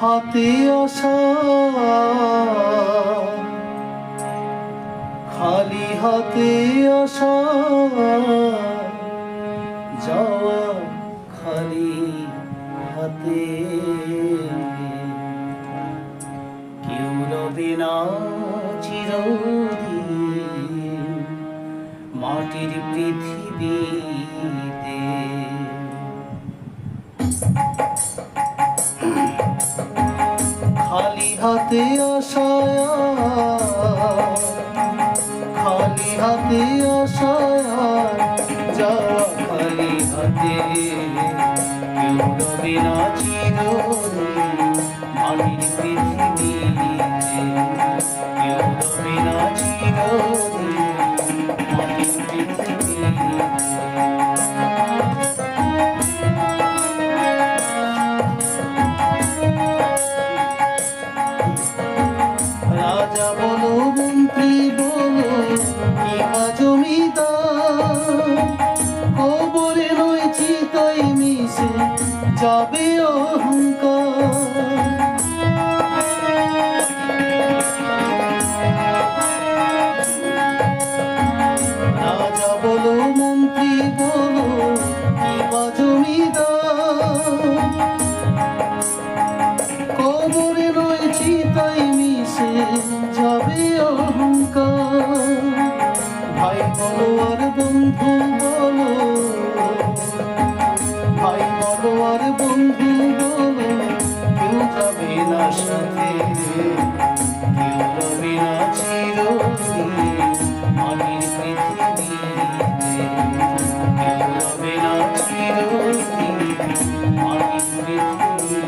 হাতে আসা খালি হাতে আসা যাওয়া খালি হাতে কেউ রবে না চিরদিন মাটির পৃথিবীতে। খালি হাতে আসা খালি হাতে আসা যাওয়া খালি হাতে কেউ রবে না চিরদিন মাটির পৃথিবীতে। কেউ রবে না চিরদিন মাটির পৃথিবীতে। রাজা বলো মন্ত্রী বলো কিংবা জমিদার, কবরে নয় চিতাই মিশে যাবে অহংকার। রাজা বলো মন্ত্রী বলো কিংবা জমিদার, কবরে নয় চিতাই মিশে যাবে অহংকার। ভাই বলো আর বন্ধু বলো, ভাই বলো আর বন্ধু বলো, কেউ যাবে না সাথে, কেউ রবে না চিরদিন মাটির পৃথিবীতে। কেউ রবে না চিরদিন মাটির পৃথিবীতে।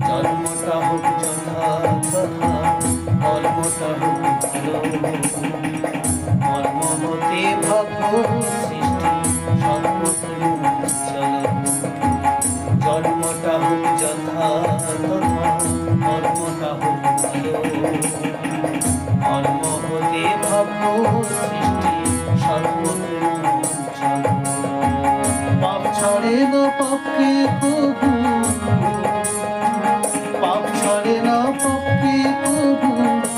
জন্মটা হোক যথা তথা কর্মটা হোক ভালো, কর্ম হতে ভাগ্য সৃষ্টি সৎপথে চলো। জন্মটা হোক যথা তথা কর্মটা হোক ভালো, কর্ম হতে ভাগ্য সৃষ্টি সৎপথে চলো। পাপ ছাড়ে না পাপকে কবু, পাপ ছাড়ে না পাপকে কবু,